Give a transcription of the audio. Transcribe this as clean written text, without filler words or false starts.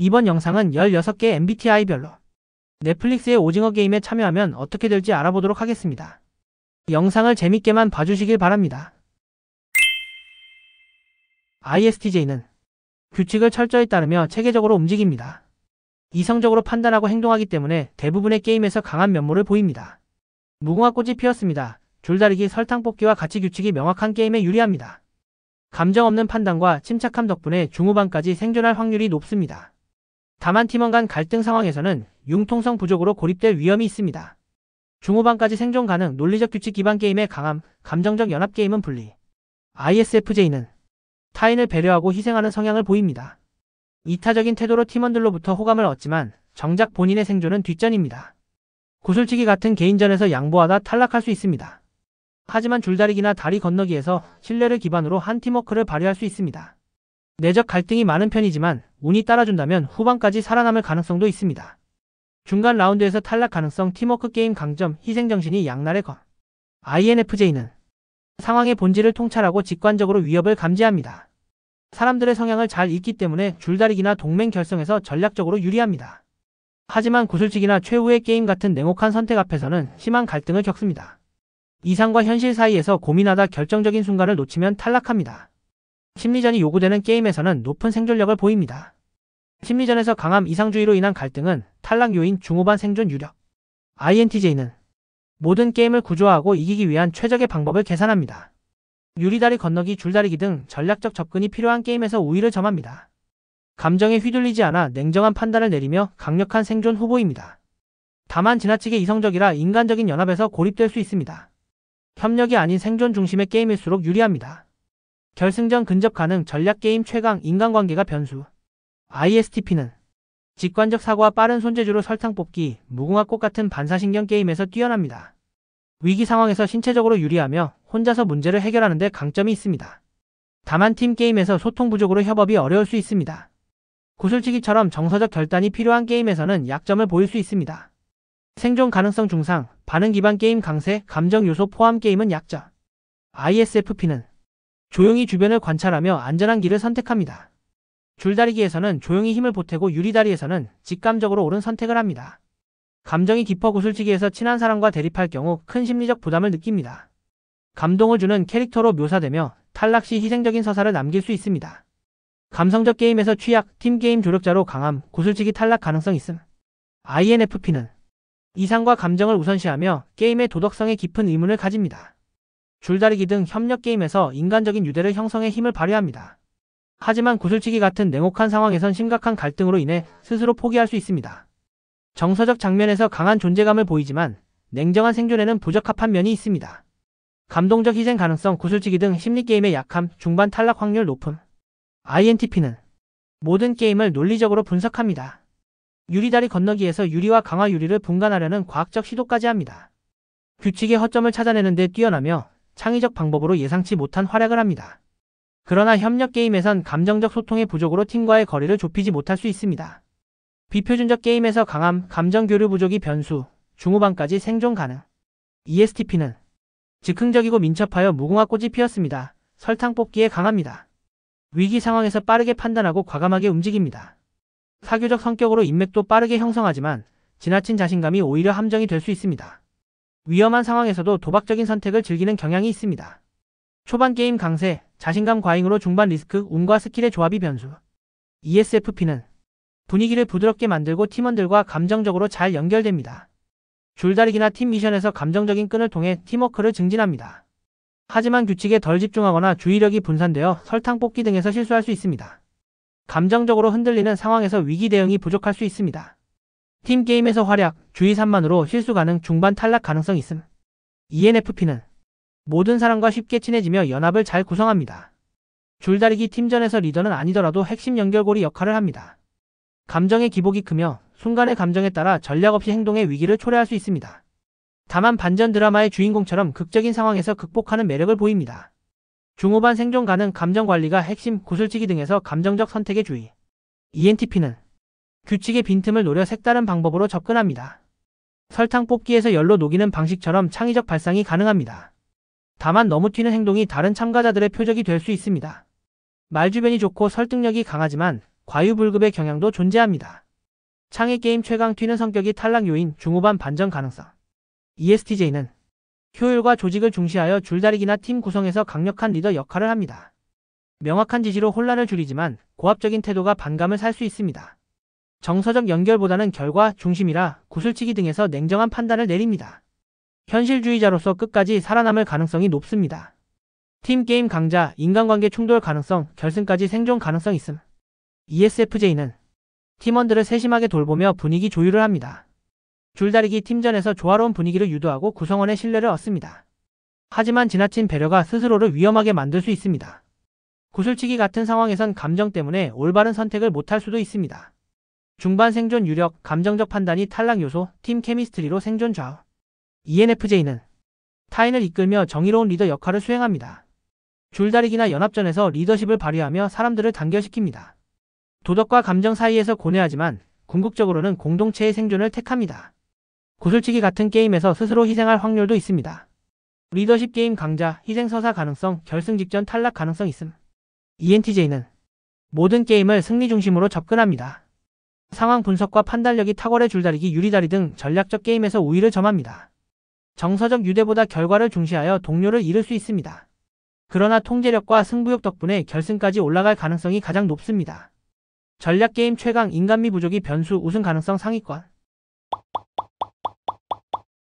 이번 영상은 16개 MBTI별로 넷플릭스의 오징어 게임에 참여하면 어떻게 될지 알아보도록 하겠습니다. 영상을 재밌게만 봐주시길 바랍니다. ISTJ는 규칙을 철저히 따르며 체계적으로 움직입니다. 이성적으로 판단하고 행동하기 때문에 대부분의 게임에서 강한 면모를 보입니다. 무궁화꽃이 피었습니다. 줄다리기, 설탕 뽑기와 가치 규칙이 명확한 게임에 유리합니다. 감정 없는 판단과 침착함 덕분에 중후반까지 생존할 확률이 높습니다. 다만 팀원 간 갈등 상황에서는 융통성 부족으로 고립될 위험이 있습니다. 중후반까지 생존 가능, 논리적 규칙 기반 게임의 강함, 감정적 연합 게임은 분리. ISFJ는 타인을 배려하고 희생하는 성향을 보입니다. 이타적인 태도로 팀원들로부터 호감을 얻지만 정작 본인의 생존은 뒷전입니다. 구슬치기 같은 개인전에서 양보하다 탈락할 수 있습니다. 하지만 줄다리기나 다리 건너기에서 신뢰를 기반으로 한 팀워크를 발휘할 수 있습니다. 내적 갈등이 많은 편이지만 운이 따라준다면 후반까지 살아남을 가능성도 있습니다. 중간 라운드에서 탈락 가능성, 팀워크 게임 강점, 희생정신이 양날의 검. INFJ는 상황의 본질을 통찰하고 직관적으로 위협을 감지합니다. 사람들의 성향을 잘 읽기 때문에 줄다리기나 동맹 결성에서 전략적으로 유리합니다. 하지만 구슬치기나 최후의 게임 같은 냉혹한 선택 앞에서는 심한 갈등을 겪습니다. 이상과 현실 사이에서 고민하다 결정적인 순간을 놓치면 탈락합니다. 심리전이 요구되는 게임에서는 높은 생존력을 보입니다. 심리전에서 강함, 이상주의로 인한 갈등은 탈락 요인, 중후반 생존 유력. INTJ는 모든 게임을 구조화하고 이기기 위한 최적의 방법을 계산합니다. 유리다리 건너기, 줄다리기 등 전략적 접근이 필요한 게임에서 우위를 점합니다. 감정에 휘둘리지 않아 냉정한 판단을 내리며 강력한 생존 후보입니다. 다만 지나치게 이성적이라 인간적인 연합에서 고립될 수 있습니다. 협력이 아닌 생존 중심의 게임일수록 유리합니다. 결승전 근접 가능, 전략 게임 최강, 인간관계가 변수. ISTP는 직관적 사고와 빠른 손재주로 설탕 뽑기, 무궁화꽃 같은 반사신경 게임에서 뛰어납니다. 위기 상황에서 신체적으로 유리하며 혼자서 문제를 해결하는 데 강점이 있습니다. 다만 팀 게임에서 소통 부족으로 협업이 어려울 수 있습니다. 구슬치기처럼 정서적 결단이 필요한 게임에서는 약점을 보일 수 있습니다. 생존 가능성 중상, 반응 기반 게임 강세, 감정 요소 포함 게임은 약점. ISFP는 조용히 주변을 관찰하며 안전한 길을 선택합니다. 줄다리기에서는 조용히 힘을 보태고 유리다리에서는 직감적으로 옳은 선택을 합니다. 감정이 깊어 구슬치기에서 친한 사람과 대립할 경우 큰 심리적 부담을 느낍니다. 감동을 주는 캐릭터로 묘사되며 탈락 시 희생적인 서사를 남길 수 있습니다. 감성적 게임에서 취약, 팀게임 조력자로 강함, 구슬치기 탈락 가능성 있음. INFP는 이상과 감정을 우선시하며 게임의 도덕성에 깊은 의문을 가집니다. 줄다리기 등 협력 게임에서 인간적인 유대를 형성해 힘을 발휘합니다. 하지만 구슬치기 같은 냉혹한 상황에선 심각한 갈등으로 인해 스스로 포기할 수 있습니다. 정서적 장면에서 강한 존재감을 보이지만 냉정한 생존에는 부적합한 면이 있습니다. 감동적 희생 가능성, 구슬치기 등 심리게임의 약함, 중반 탈락 확률 높음. INTP는 모든 게임을 논리적으로 분석합니다. 유리다리 건너기에서 유리와 강화 유리를 분간하려는 과학적 시도까지 합니다. 규칙의 허점을 찾아내는 데 뛰어나며 창의적 방법으로 예상치 못한 활약을 합니다. 그러나 협력 게임에선 감정적 소통의 부족으로 팀과의 거리를 좁히지 못할 수 있습니다. 비표준적 게임에서 강함, 감정 교류 부족이 변수, 중후반까지 생존 가능. ESTP는 즉흥적이고 민첩하여 무궁화꽃이 피었습니다. 설탕 뽑기에 강합니다. 위기 상황에서 빠르게 판단하고 과감하게 움직입니다. 사교적 성격으로 인맥도 빠르게 형성하지만 지나친 자신감이 오히려 함정이 될 수 있습니다. 위험한 상황에서도 도박적인 선택을 즐기는 경향이 있습니다. 초반 게임 강세, 자신감 과잉으로 중반 리스크, 운과 스킬의 조합이 변수. ESFP는 분위기를 부드럽게 만들고 팀원들과 감정적으로 잘 연결됩니다. 줄다리기나 팀 미션에서 감정적인 끈을 통해 팀워크를 증진합니다. 하지만 규칙에 덜 집중하거나 주의력이 분산되어 설탕 뽑기 등에서 실수할 수 있습니다. 감정적으로 흔들리는 상황에서 위기 대응이 부족할 수 있습니다. 팀 게임에서 활약, 주의 산만으로 실수 가능, 중반 탈락 가능성 있음. ENFP는 모든 사람과 쉽게 친해지며 연합을 잘 구성합니다. 줄다리기 팀전에서 리더는 아니더라도 핵심 연결고리 역할을 합니다. 감정의 기복이 크며 순간의 감정에 따라 전략 없이 행동의 위기를 초래할 수 있습니다. 다만 반전 드라마의 주인공처럼 극적인 상황에서 극복하는 매력을 보입니다. 중후반 생존 가능, 감정 관리가 핵심, 구슬치기 등에서 감정적 선택의 주의. ENTP는 규칙의 빈틈을 노려 색다른 방법으로 접근합니다. 설탕 뽑기에서 열로 녹이는 방식처럼 창의적 발상이 가능합니다. 다만 너무 튀는 행동이 다른 참가자들의 표적이 될 수 있습니다. 말주변이 좋고 설득력이 강하지만 과유불급의 경향도 존재합니다. 창의 게임 최강 튀는 성격이 탈락 요인 중후반 반전 가능성. ESTJ는 효율과 조직을 중시하여 줄다리기나 팀 구성에서 강력한 리더 역할을 합니다. 명확한 지시로 혼란을 줄이지만 고압적인 태도가 반감을 살 수 있습니다. 정서적 연결보다는 결과 중심이라 구슬치기 등에서 냉정한 판단을 내립니다. 현실주의자로서 끝까지 살아남을 가능성이 높습니다. 팀게임 강자, 인간관계 충돌 가능성, 결승까지 생존 가능성 있음. ESFJ는 팀원들을 세심하게 돌보며 분위기 조율을 합니다. 줄다리기 팀전에서 조화로운 분위기를 유도하고 구성원의 신뢰를 얻습니다. 하지만 지나친 배려가 스스로를 위험하게 만들 수 있습니다. 구슬치기 같은 상황에선 감정 때문에 올바른 선택을 못할 수도 있습니다. 중반 생존 유력, 감정적 판단이 탈락 요소, 팀 케미스트리로 생존 좌우. ENFJ는 타인을 이끌며 정의로운 리더 역할을 수행합니다. 줄다리기나 연합전에서 리더십을 발휘하며 사람들을 단결시킵니다. 도덕과 감정 사이에서 고뇌하지만 궁극적으로는 공동체의 생존을 택합니다. 구슬치기 같은 게임에서 스스로 희생할 확률도 있습니다. 리더십 게임 강자, 희생서사 가능성, 결승 직전 탈락 가능성 있음. ENTJ는 모든 게임을 승리 중심으로 접근합니다. 상황 분석과 판단력이 탁월해 줄다리기, 유리다리 등 전략적 게임에서 우위를 점합니다. 정서적 유대보다 결과를 중시하여 동료를 잃을 수 있습니다. 그러나 통제력과 승부욕 덕분에 결승까지 올라갈 가능성이 가장 높습니다. 전략게임 최강, 인간미 부족이 변수, 우승 가능성 상위권.